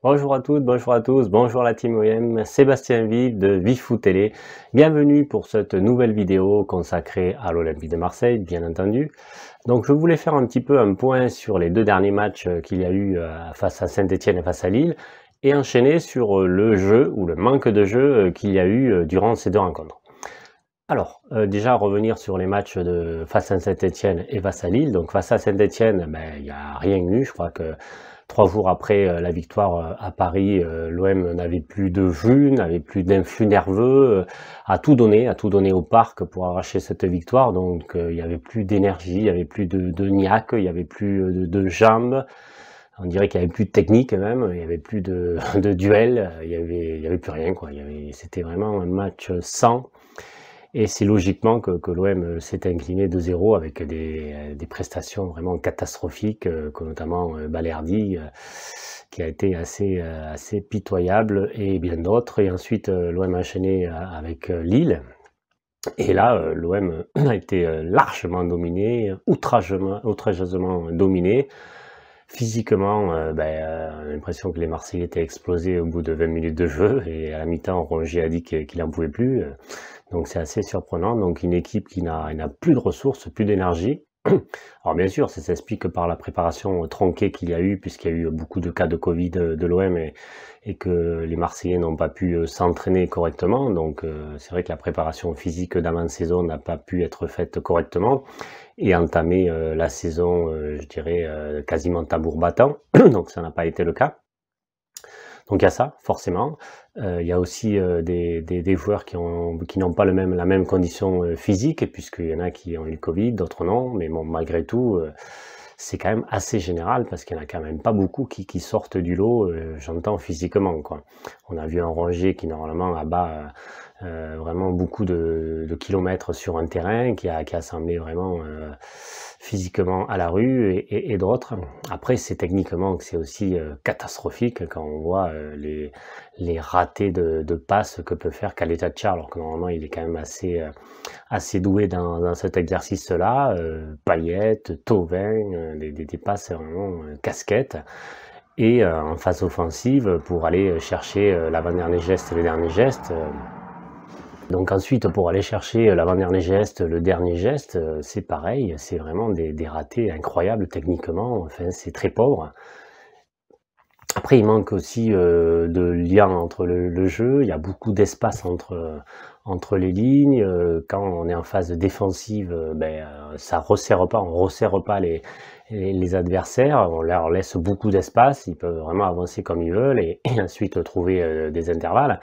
Bonjour à toutes, bonjour à tous, bonjour la team OM, Sébastien Vive de Vivefou Télé. Bienvenue pour cette nouvelle vidéo consacrée à l'Olympique de Marseille, bien entendu. Donc je voulais faire un petit peu un point sur les deux derniers matchs qu'il y a eu face à Saint-Etienne et face à Lille, et enchaîner sur le jeu ou le manque de jeu qu'il y a eu durant ces deux rencontres. Alors, déjà revenir sur les matchs de face à Saint-Etienne et face à Lille. Donc face à Saint-Etienne, il n'y a rien eu. Je crois que 3 jours après la victoire à Paris, l'OM n'avait plus de jus, n'avait plus d'influx nerveux, a tout donné au parc pour arracher cette victoire. Donc il n'y avait plus d'énergie, il n'y avait plus de niaque, il n'y avait plus de jambes. On dirait qu'il n'y avait plus de technique même, il n'y avait plus de duel, il y avait plus rien, quoi. C'était vraiment un match sans. Et c'est logiquement que l'OM s'est incliné 2-0 avec des prestations vraiment catastrophiques, que notamment Balerdi, qui a été assez pitoyable, et bien d'autres. Et ensuite, l'OM a enchaîné avec Lille. Et là, l'OM a été largement dominé, outrageusement dominé. Physiquement, on a l'impression que les Marseillais étaient explosés au bout de 20 minutes de jeu, et à la mi-temps, Rongier a dit qu'il n'en pouvait plus. Donc c'est assez surprenant. Donc une équipe qui n'a plus de ressources, plus d'énergie. Alors bien sûr, ça s'explique par la préparation tronquée qu'il y a eu, puisqu'il y a eu beaucoup de cas de Covid de l'OM et que les Marseillais n'ont pas pu s'entraîner correctement. Donc c'est vrai que la préparation physique d'avant-saison n'a pas pu être faite correctement et entamer la saison, je dirais, quasiment tambour battant. Donc ça n'a pas été le cas. Donc il y a ça, forcément. Il y a aussi des joueurs qui n'ont pas la même condition physique, puisqu'il y en a qui ont eu le Covid, d'autres non. Mais bon, malgré tout, c'est quand même assez général, parce qu'il n'y en a quand même pas beaucoup qui sortent du lot, j'entends physiquement, quoi. On a vu un Rongier qui normalement abat vraiment beaucoup de kilomètres sur un terrain, qui a semblé vraiment physiquement à la rue, et d'autres. Après, c'est techniquement que c'est aussi catastrophique quand on voit les ratés de passes que peut faire Caleta-Car, alors que normalement il est quand même assez doué dans cet exercice-là. Payet, Thauvin, des passes vraiment casquettes. Et en phase offensive, pour aller chercher l'avant-dernier geste et le dernier geste. Donc ensuite, pour aller chercher l'avant-dernier geste, le dernier geste, c'est pareil, c'est vraiment des ratés incroyables techniquement. Enfin, c'est très pauvre. Après, il manque aussi de lien entre le jeu. Il y a beaucoup d'espace entre les lignes. Quand on est en phase défensive, ça resserre pas, on resserre pas les adversaires. On leur laisse beaucoup d'espace. Ils peuvent vraiment avancer comme ils veulent, et ensuite trouver des intervalles.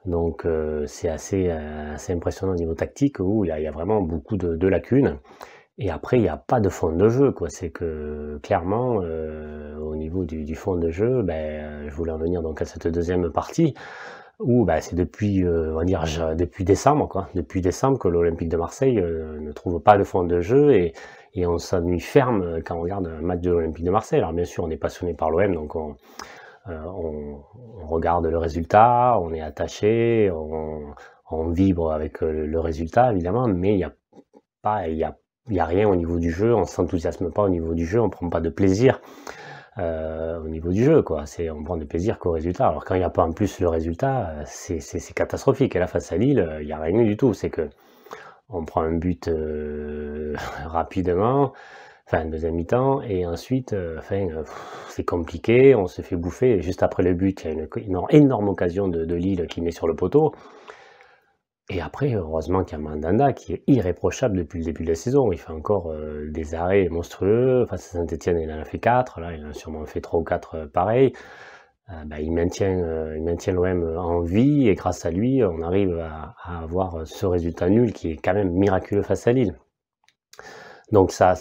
Donc c'est assez impressionnant au niveau tactique, où il y a vraiment beaucoup de lacunes. Et après, il n'y a pas de fond de jeu, quoi. C'est que clairement, au niveau du fond de jeu, je voulais en venir donc à cette deuxième partie, où c'est depuis, on va dire, depuis décembre, quoi. Depuis décembre que l'Olympique de Marseille ne trouve pas de fond de jeu, et on s'ennuie ferme quand on regarde un match de l'Olympique de Marseille. Alors bien sûr, on est passionné par l'OM, donc on regarde le résultat, on est attaché, on vibre avec le résultat, évidemment, mais il y a rien au niveau du jeu, on s'enthousiasme pas au niveau du jeu, on prend pas de plaisir au niveau du jeu, quoi. On prend de plaisir qu'au résultat. Alors quand il n'y a pas en plus le résultat, c'est catastrophique. Et là, face à Lille, il n'y a rien eu du tout. C'est que on prend un but rapidement, enfin deuxième mi-temps, et ensuite, c'est compliqué, on se fait bouffer. Et juste après le but, il y a une énorme occasion de Lille qui met sur le poteau. Et après, heureusement qu'il y a Mandanda, qui est irréprochable depuis le début de la saison. Il fait encore des arrêts monstrueux. Face à Saint-Etienne, il en a fait 4. Là, il en a sûrement fait 3 ou 4 pareils. Il maintient l'OM en vie, et grâce à lui, on arrive à avoir ce résultat nul qui est quand même miraculeux face à Lille. Donc ça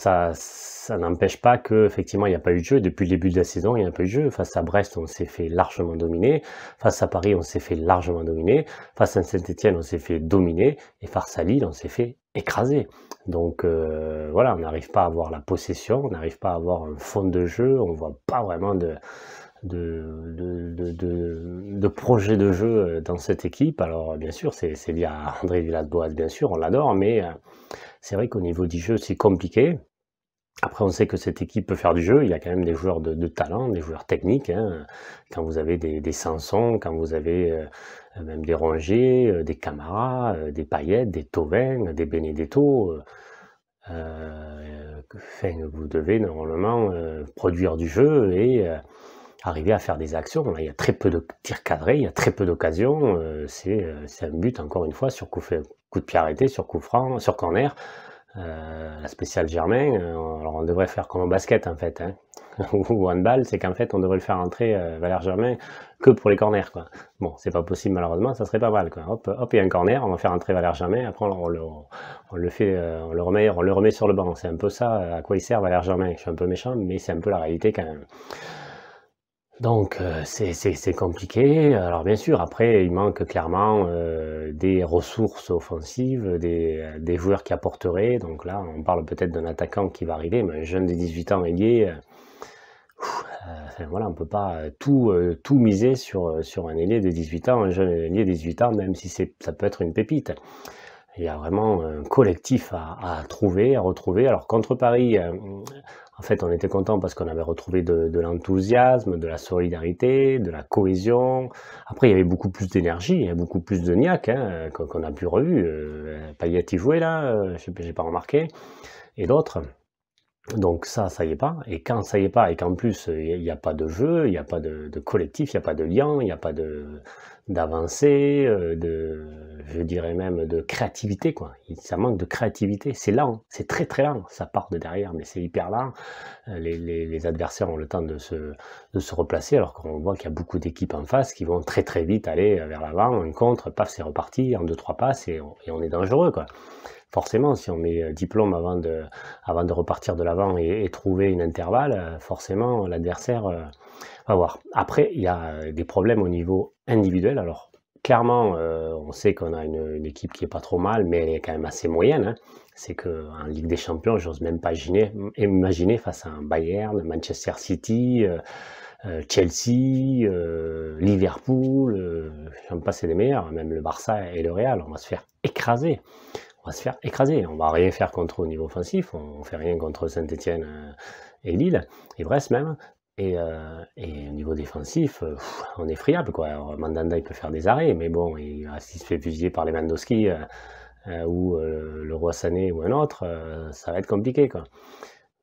n'empêche pas qu'effectivement il n'y a pas eu de jeu. Depuis le début de la saison, il n'y a pas eu de jeu. Face à Brest, on s'est fait largement dominer. Face à Paris, on s'est fait largement dominer. Face à Saint-Etienne, on s'est fait dominer. Et face à Lille, on s'est fait écraser. Donc voilà, on n'arrive pas à avoir la possession, on n'arrive pas à avoir un fond de jeu, on ne voit pas vraiment de projet de jeu dans cette équipe. Alors bien sûr, c'est lié à André Villas-Boas, bien sûr, on l'adore, mais c'est vrai qu'au niveau du jeu, c'est compliqué. Après, on sait que cette équipe peut faire du jeu, il y a quand même des joueurs de talent, des joueurs techniques, hein. Quand vous avez des Sanson, quand vous avez même des Rongier, des Camara, des Payet, des Thauvin, des Benedetto, enfin, vous devez normalement produire du jeu et arriver à faire des actions. Là, il y a très peu de tirs cadrés, il y a très peu d'occasions, c'est un but encore une fois sur coup de pied arrêté, sur coup franc, sur corner. La spéciale Germain, alors on devrait faire comme au basket en fait, hein, ou handball, c'est qu'en fait on devrait le faire entrer Valère Germain que pour les corners, quoi. Bon, c'est pas possible malheureusement, ça serait pas mal, quoi. Hop, hop, il y a un corner, on va faire entrer Valère Germain, après on le fait, on le remet sur le banc. C'est un peu ça à quoi il sert Valère Germain. Je suis un peu méchant, mais c'est un peu la réalité quand même. Donc c'est compliqué. Alors bien sûr, après il manque clairement des ressources offensives, des joueurs qui apporteraient. Donc là, on parle peut-être d'un attaquant qui va arriver, mais un jeune de 18 ans ailier, enfin, voilà, on peut pas tout miser sur un ailier de 18 ans, un jeune ailier de 18 ans, même si ça peut être une pépite. Il y a vraiment un collectif à trouver, à retrouver. Alors contre Paris, en fait, on était content parce qu'on avait retrouvé de l'enthousiasme, de la solidarité, de la cohésion. Après, il y avait beaucoup plus d'énergie, il y a beaucoup plus de niaque, hein, qu'on a pu revu. Payet y jouait là, j'ai pas remarqué, et d'autres. Donc ça y est pas. Et quand ça y est pas, et qu'en plus il n'y a pas de jeu, il n'y a pas de collectif, il n'y a pas de lien, il n'y a pas d'avancée, je dirais même de créativité, quoi. Ça manque de créativité. C'est lent, c'est très très lent. Ça part de derrière, mais c'est hyper lent. Les adversaires ont le temps de se replacer, alors qu'on voit qu'il y a beaucoup d'équipes en face qui vont très très vite aller vers l'avant, un contre, paf, c'est reparti en 2-3 passes et on est dangereux, quoi. Forcément, si on met diplôme avant de repartir de l'avant et trouver une intervalle, forcément l'adversaire va voir. Après, il y a des problèmes au niveau individuel. Alors, clairement, on sait qu'on a une équipe qui est pas trop mal, mais elle est quand même assez moyenne, hein. C'est qu'en Ligue des Champions, j'ose même pas imaginer face à un Bayern, Manchester City, Chelsea, Liverpool, j'en passe des meilleurs, même le Barça et le Real, on va se faire écraser. On va se faire écraser. On va rien faire contre au niveau offensif. On fait rien contre Saint-Etienne et Lille et Brest même. Et au niveau défensif, on est friable, quoi. Alors, Mandanda, il peut faire des arrêts, mais bon, s'il se fait fusiller par Lewandowski ou le Roi Sané ou un autre, ça va être compliqué, quoi.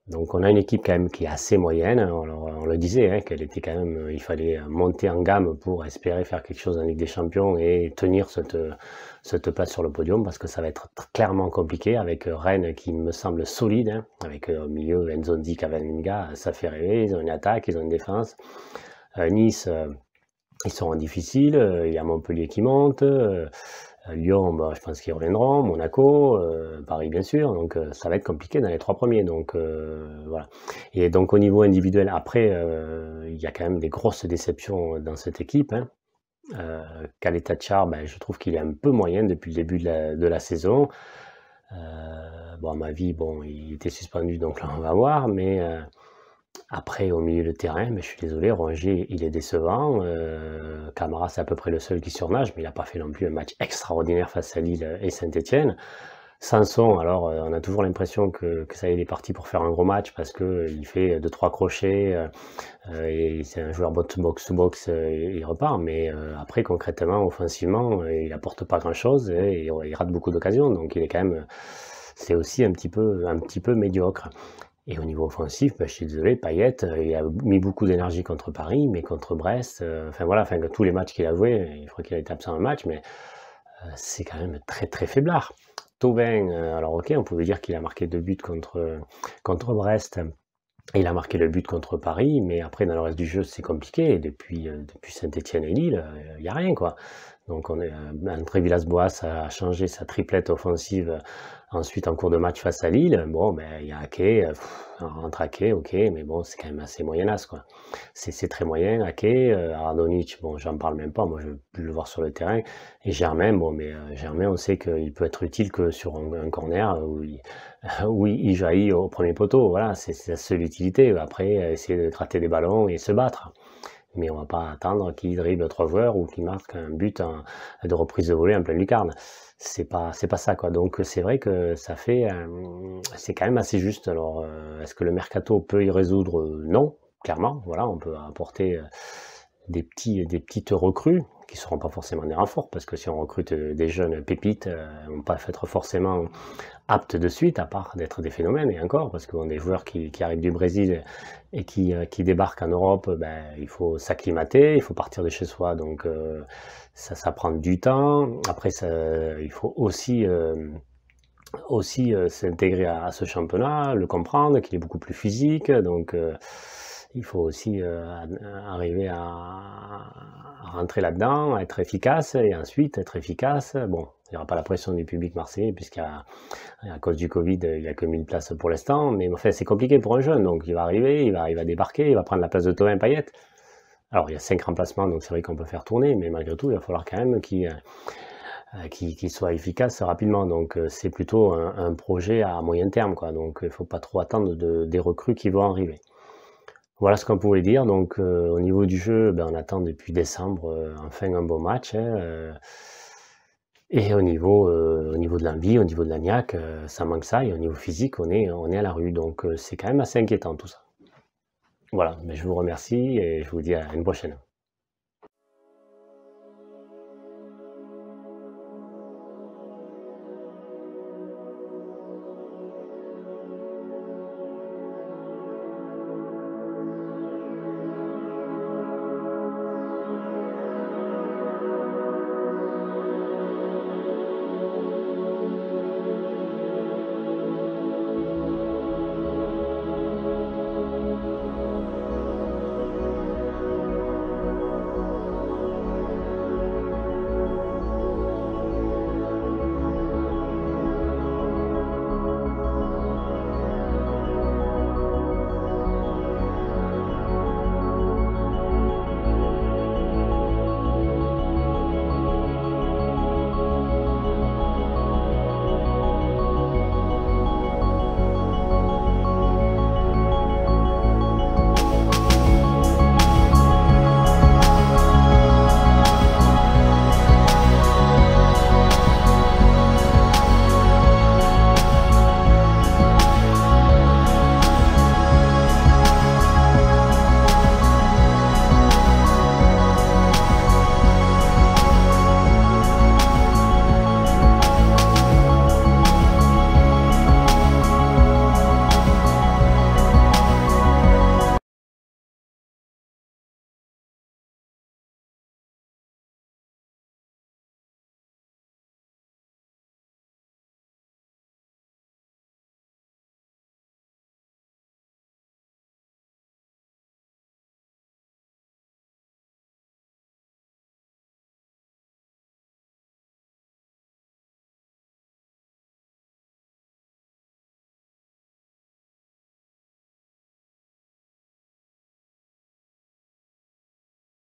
Donc on a une équipe quand même qui est assez moyenne. On le disait, hein, qu'elle était quand même, il fallait monter en gamme pour espérer faire quelque chose en Ligue des Champions et tenir cette place sur le podium, parce que ça va être clairement compliqué avec Rennes qui me semble solide, hein, avec au milieu Nzonzi, Cavalinga, ça fait rêver. Ils ont une attaque, ils ont une défense. Nice, ils seront difficiles. Il y a Montpellier qui monte. Lyon, bah, je pense qu'ils reviendront, Monaco, Paris bien sûr, donc ça va être compliqué dans les 3 premiers, donc voilà. Et donc au niveau individuel, après, il y a quand même des grosses déceptions dans cette équipe, hein. Caleta-Car, ben, je trouve qu'il est un peu moyen depuis le début de la saison. Bon, à ma vie, bon, il était suspendu, donc là on va voir, mais après, au milieu de terrain, mais je suis désolé, Rongier, il est décevant. Camara, c'est à peu près le seul qui surnage, mais il n'a pas fait non plus un match extraordinaire face à Lille et Saint-Etienne. Sanson, alors, on a toujours l'impression que ça y est, il est parti pour faire un gros match parce qu'il fait 2-3 crochets et c'est un joueur box-to-box, il repart. Mais après, concrètement, offensivement, il apporte pas grand-chose et il rate beaucoup d'occasions. Donc, il est quand même, c'est aussi un petit peu médiocre. Et au niveau offensif, ben, je suis désolé, Payet, il a mis beaucoup d'énergie contre Paris, mais contre Brest, enfin voilà, enfin tous les matchs qu'il a joués, je crois qu'il a été absent un match, mais c'est quand même très très faiblard. Thauvin, alors ok, on pouvait dire qu'il a marqué 2 buts contre Brest, et il a marqué le but contre Paris, mais après dans le reste du jeu c'est compliqué, et depuis Saint-Etienne et Lille, il n'y a rien, quoi. Donc André Villas-Boas a changé sa triplette offensive ensuite en cours de match face à Lille. Bon, ben il y a Ake, on rentre Ake, ok, mais bon, c'est quand même assez moyenasse, quoi. C'est très moyen. Ake, Radonjic, bon, j'en parle même pas, moi je veux plus le voir sur le terrain. Et Germain, bon, mais Germain, on sait qu'il peut être utile que sur un corner où il jaillit au premier poteau. Voilà, c'est sa seule utilité. Après, essayer de gratter des ballons et se battre. mais on va pas attendre qu'il dribble 3 joueurs ou qu'il marque un but de reprise de volée en pleine lucarne. C'est pas ça, quoi. Donc c'est vrai que ça fait, c'est quand même assez juste. Alors, est-ce que le mercato peut y résoudre? Non, clairement. Voilà, on peut apporter des petites recrues qui seront pas forcément des renforts, parce que si on recrute des jeunes pépites, ils vont pas être forcément aptes de suite, à part d'être des phénomènes, et encore, parce que des joueurs qui arrivent du Brésil et qui débarquent en Europe, ben, il faut s'acclimater, il faut partir de chez soi, donc ça prend du temps. Après, il faut aussi s'intégrer à ce championnat, le comprendre, qu'il est beaucoup plus physique, donc il faut aussi arriver à rentrer là-dedans, à être efficace, et ensuite être efficace. Bon, il n'y aura pas la pression du public marseillais, puisqu'à cause du Covid, il n'y a que 1000 places pour l'instant, mais enfin, c'est compliqué pour un jeune, donc il va arriver, il va débarquer, il va prendre la place de Thauvin Payet. Alors, il y a 5 remplacements, donc c'est vrai qu'on peut faire tourner, mais malgré tout, il va falloir quand même qu'il soit efficace rapidement. Donc, c'est plutôt un projet à moyen terme, quoi. Donc, il ne faut pas trop attendre des recrues qui vont arriver. Voilà ce qu'on pouvait dire. Donc, au niveau du jeu, ben, on attend depuis décembre enfin un bon match, hein, et au niveau de l'envie, au niveau de la niaque, ça manque ça, et au niveau physique, on est à la rue. Donc, c'est quand même assez inquiétant tout ça. Voilà, mais je vous remercie et je vous dis à une prochaine.